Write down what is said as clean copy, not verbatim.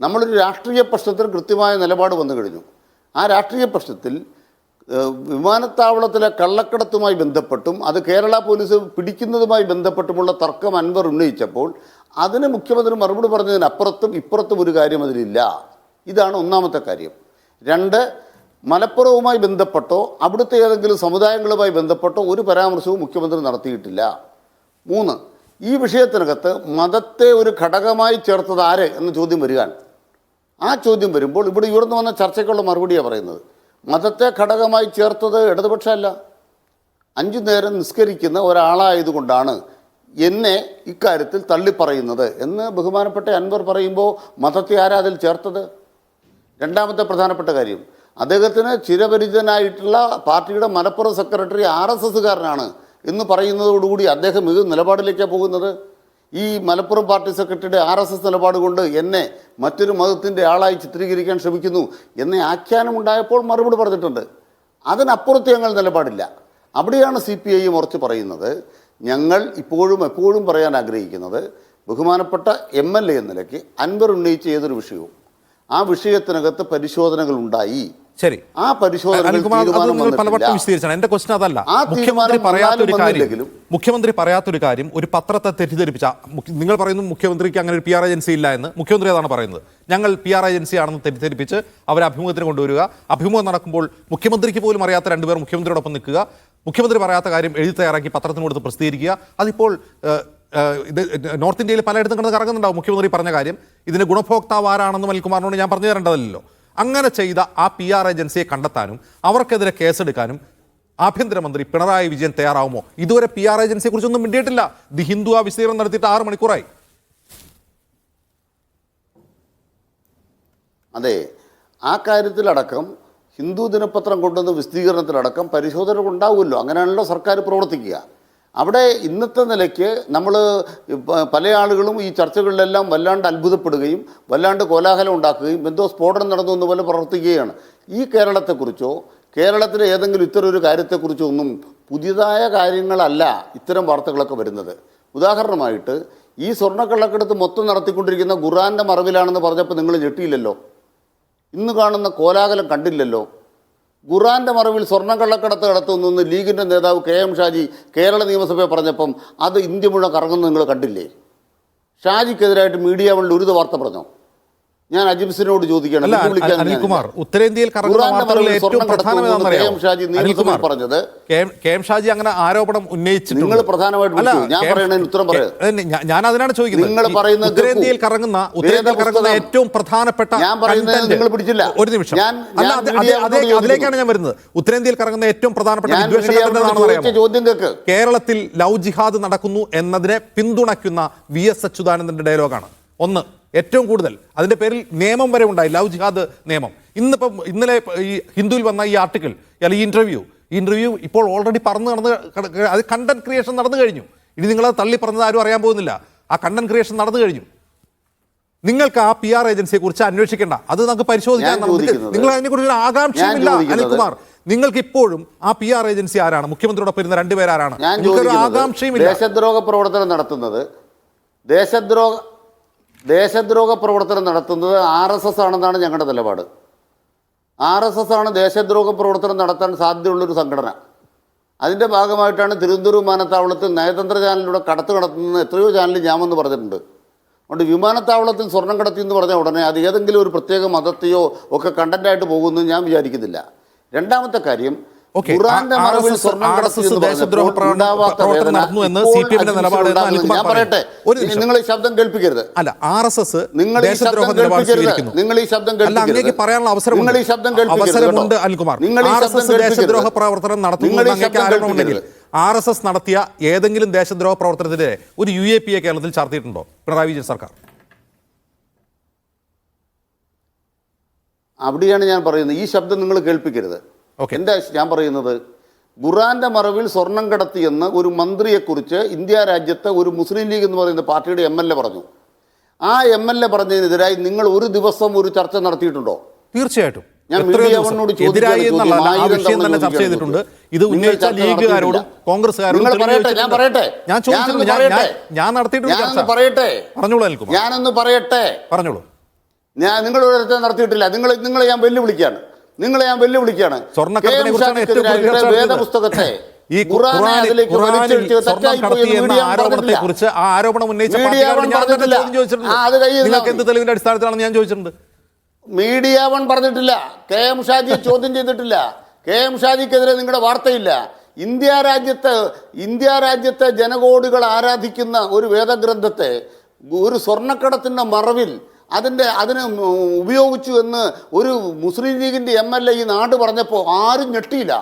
നമ്മളൊരു രാഷ്ട്രീയ പ്രശ്നത്തിൽ കൃത്യമായ നിലപാട് വന്നു കഴിഞ്ഞു. ആ രാഷ്ട്രീയ പ്രശ്നത്തിൽ വിമാനത്താവളത്തിലെ കള്ളക്കടത്തുമായി ബന്ധപ്പെട്ടും അത് കേരള പോലീസ് പിടിക്കുന്നതുമായി ബന്ധപ്പെട്ടുമുള്ള തർക്കം അൻവർ ഉന്നയിച്ചപ്പോൾ അതിന് മുഖ്യമന്ത്രി മറുപടി പറഞ്ഞതിനപ്പുറത്തും ഇപ്പുറത്തും ഒരു കാര്യം അതിലില്ല. ഇതാണ് ഒന്നാമത്തെ കാര്യം. രണ്ട്, മലപ്പുറവുമായി ബന്ധപ്പെട്ടോ അവിടുത്തെ ഏതെങ്കിലും സമുദായങ്ങളുമായി ബന്ധപ്പെട്ടോ ഒരു പരാമർശവും മുഖ്യമന്ത്രി നടത്തിയിട്ടില്ല. മൂന്ന്, ഈ വിഷയത്തിനകത്ത് മതത്തെ ഒരു ഘടകമായി ചേർത്തത് ആര് എന്ന ചോദ്യം വരികയാണ്. ആ ചോദ്യം വരുമ്പോൾ ഇവിടെ ഉയർന്നു വന്ന ചർച്ചയ്ക്കുള്ള മറുപടിയാണ് പറയുന്നത്. മതത്തെ ഘടകമായി ചേർത്തത് ഇടതുപക്ഷമല്ല, 5 നേരം നിസ്കരിക്കുന്ന ഒരാളായതുകൊണ്ടാണ് എന്നെ ഇക്കാര്യത്തിൽ തള്ളിപ്പറയുന്നത് എന്ന് ബഹുമാനപ്പെട്ട അൻവർ പറയുമ്പോൾ മതത്തെ ആരാ അതിൽ ചേർത്തത്? രണ്ടാമത്തെ പ്രധാനപ്പെട്ട കാര്യം, അദ്ദേഹത്തിന് ചിരപരിചിതനായിട്ടുള്ള പാർട്ടിയുടെ മലപ്പുറം സെക്രട്ടറി RSSകാരനാണ് എന്ന് പറയുന്നതോടുകൂടി അദ്ദേഹം ഇത് നിലപാടിലേക്കാണ് പോകുന്നത്. ഈ മലപ്പുറം പാർട്ടി സെക്രട്ടറിയുടെ RSS നിലപാട് കൊണ്ട് എന്നെ മറ്റൊരു മതത്തിൻ്റെ ആളായി ചിത്രീകരിക്കാൻ ശ്രമിക്കുന്നു എന്ന ആഖ്യാനമുണ്ടായപ്പോൾ മറുപടി പറഞ്ഞിട്ടുണ്ട്. അതിനപ്പുറത്ത് ഞങ്ങൾ നിലപാടില്ല. അവിടെയാണ് CPI ഉറച്ചു പറയുന്നത്. ഞങ്ങൾ എപ്പോഴും പറയാൻ ആഗ്രഹിക്കുന്നത്, ബഹുമാനപ്പെട്ട MLA എന്ന നിലയ്ക്ക് അൻവർ ഉന്നയിച്ച ഏതൊരു വിഷയവും ആ വിഷയത്തിനകത്ത് പരിശോധനകൾ ഉണ്ടായി. ശരി, ആ പരിശോധനകൾ പലവട്ടം വിശദീകരിച്ചാണ്. എന്റെ ക്വസ്റ്റൻ അതല്ല. മുഖ്യമന്ത്രി പറയാത്തൊരു കാര്യം ഒരു പത്രത്തെ തെറ്റിദ്ധരിപ്പിച്ച, നിങ്ങൾ പറയുന്നു മുഖ്യമന്ത്രിക്ക് അങ്ങനെ ഒരു PR ഏജൻസി ഇല്ല എന്ന്. മുഖ്യമന്ത്രി അതാണ് പറയുന്നത്. ഞങ്ങൾ PR ഏജൻസി ആണെന്ന് തെറ്റിദ്ധരിപ്പിച്ച് അവരെ അഭിമുഖത്തിന് കൊണ്ടുവരിക. അഭിമുഖം നടക്കുമ്പോൾ മുഖ്യമന്ത്രിക്ക് പോലും അറിയാത്ത 2 പേർ മുഖ്യമന്ത്രിയോടൊപ്പം നിൽക്കുക. മുഖ്യമന്ത്രി പറയാത്ത കാര്യം എഴുതി തയ്യാറാക്കി പത്രത്തിന് കൊടുത്ത് പ്രസിദ്ധീകരിക്കുക. അതിപ്പോൾ ഇത് നോർത്ത് ഇന്ത്യയിൽ പലയിടത്തും കിടന്ന് കറങ്ങുന്നുണ്ടാവും. മുഖ്യമന്ത്രി പറഞ്ഞ കാര്യം ഇതിന് ഗുണഭോക്താവ് ആരാണെന്ന് അനിൽകുമാറിനോട് ഞാൻ പറഞ്ഞു തരേണ്ടതല്ലോ. അങ്ങനെ ചെയ്ത ആ PR ഏജൻസിയെ കണ്ടെത്താനും അവർക്കെതിരെ കേസെടുക്കാനും ആഭ്യന്തരമന്ത്രി പിണറായി വിജയൻ തയ്യാറാവുമോ? ഇതുവരെ PR ഏജൻസിയെ കുറിച്ചൊന്നും മിണ്ടിയിട്ടില്ല. ദി ഹിന്ദു ആ വിശദീകരണം നടത്തിയിട്ട് 6 മണിക്കൂറായി. അതെ, ആ കാര്യത്തിലടക്കം ഹിന്ദു ദിനപത്രം കൊണ്ടുവന്ന വിശദീകരണത്തിലടക്കം പരിശോധന ഉണ്ടാവുമല്ലോ. അങ്ങനെയാണല്ലോ സർക്കാർ പ്രവർത്തിക്കുക. അവിടെ ഇന്നത്തെ നിലയ്ക്ക് നമ്മൾ പല ആളുകളും ഈ ചർച്ചകളിലെല്ലാം വല്ലാണ്ട് അത്ഭുതപ്പെടുകയും വല്ലാണ്ട് കോലാഹലം ഉണ്ടാക്കുകയും എന്തോ സ്ഫോടനം നടന്നു എന്നപോലെ പ്രവർത്തിക്കുകയാണ്. ഈ കേരളത്തെക്കുറിച്ചോ കേരളത്തിലെ ഏതെങ്കിലും ഇത്തരം ഒരു കാര്യത്തെക്കുറിച്ചോ ഒന്നും പുതിയതായ കാര്യങ്ങളല്ല ഇത്തരം വാർത്തകളൊക്കെ വരുന്നത്. ഉദാഹരണമായിട്ട് ഈ സ്വർണ്ണക്കള്ളക്കടത്ത് മൊത്തം നടത്തിക്കൊണ്ടിരിക്കുന്ന ഖുർആൻ്റെ മറവിലാണെന്ന് പറഞ്ഞപ്പോൾ നിങ്ങൾ ഞെട്ടിയില്ലല്ലോ. ഇന്ന് കാണുന്ന കോലാഹലം കണ്ടില്ലല്ലോ. ഖുർആൻ്റെ മറവിൽ സ്വർണ്ണക്കള്ളക്കടത്ത് നടത്തുന്നു ലീഗിൻ്റെ നേതാവ് KM ഷാജി കേരള നിയമസഭയെ പറഞ്ഞപ്പം അത് ഇന്ത്യ മുഴുവൻ കറങ്ങുന്നത് നിങ്ങൾ കണ്ടില്ലേ? ഷാജിക്കെതിരായിട്ട് മീഡിയ വണ്ണിൽ ഒരു വാർത്ത പറഞ്ഞോ? ഞാൻ അജിംസിനോട് ചോദിക്കുകയാണ്. അനിൽകുമാർ, ഉത്തരേന്ത്യയിൽ പറഞ്ഞത് KM ഷാജി അങ്ങനെ ആരോപണം ഉന്നയിച്ചിട്ടുണ്ട്. നിങ്ങൾ പ്രധാനമായിട്ട് ഞാൻ പറയുന്നതിന് ഉത്തരം പറയുന്നത് ഞാൻ അതിനാണ് ചോദിക്കുന്നത്. നിങ്ങൾ പറയുന്നത് ഉത്തരേന്ത്യയിൽ കറങ്ങുന്ന ഏറ്റവും പ്രധാനപ്പെട്ട, ഞാൻ പറയുന്നത് നിങ്ങൾ പിടിച്ചില്ല. ഒരു നിമിഷം, അതിലേക്കാണ് ഞാൻ വരുന്നത്. ഉത്തരേന്ത്യയിൽ കറങ്ങുന്ന ഏറ്റവും പ്രധാനപ്പെട്ട ചോദ്യം കേൾക്ക്. കേരളത്തിൽ ലവ് ജിഹാദ് നടക്കുന്നു എന്നതിനെ പിന്തുണയ്ക്കുന്ന VS അച്യുതാനന്ദന്റെ ഡയലോഗാണ് ഒന്ന്. ഏറ്റവും കൂടുതൽ അതിന്റെ പേരിൽ നിയമം വരെ ഉണ്ടായി, ലവ് ജിഹാദ് നിയമം. ഇന്നലെ ഈ ഹിന്ദുവിൽ വന്ന ഈ ആർട്ടിക്കിൾ അല്ലെങ്കിൽ ഈ ഇന്റർവ്യൂ ഇപ്പോൾ ഓൾറെഡി അത് കണ്ടന്റ് ക്രിയേഷൻ നടന്നു കഴിഞ്ഞു. ഇനി നിങ്ങളത് തള്ളി പറഞ്ഞത് ആരും അറിയാൻ പോകുന്നില്ല. ആ കണ്ടന്റ് ക്രിയേഷൻ നടന്നു കഴിഞ്ഞു. നിങ്ങൾക്ക് ആ PR ഏജൻസിയെ കുറിച്ച് അന്വേഷിക്കേണ്ട, അത് നമുക്ക് പരിശോധിക്കാൻ. നിങ്ങൾ അതിനെക്കുറിച്ച് ഒരു ആകാംക്ഷയില്ല അനിൽകുമാർ. നിങ്ങൾക്ക് ഇപ്പോഴും ആ PR ഏജൻസി ആരാണ്? മുഖ്യമന്ത്രിയോടൊപ്പം ഇരുന്ന 2 പേരാരാണ്? ആകാംക്ഷയുമില്ല. ദേശദ്രോഹ പ്രവർത്തനം നടത്തുന്നത് RSS ആണെന്നാണ് ഞങ്ങളുടെ നിലപാട്. RSS ആണ് ദേശദ്രോഹ പ്രവർത്തനം നടത്താൻ സാധ്യതയുള്ളൊരു സംഘടന. അതിൻ്റെ ഭാഗമായിട്ടാണ് തിരുവനന്തപുരം വിമാനത്താവളത്തിൽ നയതന്ത്ര ചാനലിലൂടെ നടത്തുന്നത് എത്രയോ ചാനലിൽ ഞാമെന്ന് പറഞ്ഞിട്ടുണ്ട്. അതുകൊണ്ട് വിമാനത്താവളത്തിൽ സ്വർണം കടത്തി എന്ന് പറഞ്ഞ ഉടനെ അത് ഏതെങ്കിലും ഒരു പ്രത്യേക മതത്തെയോ ഒക്കെ കണ്ടന്റായിട്ട് പോകുമെന്ന് ഞാൻ വിചാരിക്കുന്നില്ല. രണ്ടാമത്തെ കാര്യം, നിങ്ങൾ ഈ ശബ്ദം കേൾപ്പിക്കരുത്. അല്ല, RSS നിങ്ങൾ ഈ ശബ്ദം പറയാനുള്ള അവസരമുണ്ട് അനിൽകുമാർ. ദേശദ്രോഹ പ്രവർത്തനം നടത്തുന്നുണ്ടെങ്കിൽ RSS നടത്തിയ ഏതെങ്കിലും ദേശദ്രോഹ പ്രവർത്തനത്തിനെതിരെ ഒരു UAP കേരളത്തിൽ ചാർത്തിയിട്ടുണ്ടോ പിണറായി വിജയൻ സർക്കാർ? അവിടെയാണ് ഞാൻ പറയുന്നത്, ഈ ശബ്ദം നിങ്ങൾ കേൾപ്പിക്കരുത്. ഞാൻ പറയുന്നത്, ഖുർആന്റെ മറവിൽ സ്വർണം കടത്തിയെന്ന് ഒരു മന്ത്രിയെക്കുറിച്ച് ഇന്ത്യ രാജ്യത്തെ ഒരു മുസ്ലിം ലീഗ് എന്ന് പറയുന്ന പാർട്ടിയുടെ MLA പറഞ്ഞു. ആ MLA പറഞ്ഞതിനെതിരായി നിങ്ങൾ ഒരു ദിവസം ഒരു ചർച്ച നടത്തിയിട്ടുണ്ടോ? തീർച്ചയായിട്ടും ഞാൻ ചർച്ച ചെയ്തിട്ടുണ്ട്. ഇത് ഉന്നയിച്ച ലീഗുകാരോടും കോൺഗ്രസ്സുകാരോടും ഞാനൊന്ന് പറയട്ടെ. നിങ്ങളൊരിടത്ത് നടത്തിയിട്ടില്ല. നിങ്ങളെ ഞാൻ വെല്ലുവിളിക്കുകയാണ്. സ്വർണ്ണക്കടത്തിനെ കുറിച്ചാണ് ഏറ്റവും കൂടുതൽ ചർച്ച നടത്തിയത്. വേദപുസ്തകത്തെ ഈ ഖുർആനിൽ സ്വർണം കടത്തി എന്ന ആരോപണത്തെ കുറിച്ച് ആ ആരോപണം ഉന്നയിച്ച പാർട്ടിക്കാരോട് ഞാൻ തന്നെ ചോദ്യം ചോദിച്ചിട്ടുണ്ട്. നിങ്ങൾക്ക് എന്ത് തെളിവിന്റെ അടിസ്ഥാനത്തിലാണെന്ന് ഞാൻ ചോദിച്ചിട്ടുണ്ട്. മീഡിയ വൺ പറഞ്ഞിട്ടില്ല. കെ എം ഷാജിയെ ചോദ്യം ചെയ്തിട്ടില്ല. കെ എം ഷാജിക്കെതിരെ നിങ്ങളുടെ വാർത്തയില്ല. ഇന്ത്യ രാജ്യത്തെ ജനകോടികൾ ആരാധിക്കുന്ന ഒരു വേദഗ്രന്ഥത്തെ ഒരു സ്വർണ്ണക്കടത്തിൻ്റെ മറവിൽ അതിനെ ഉപയോഗിച്ചു എന്ന് ഒരു മുസ്ലിം ലീഗിൻ്റെ MLA ഈ നാട് പറഞ്ഞപ്പോൾ ആരും ഞെട്ടിയില്ല.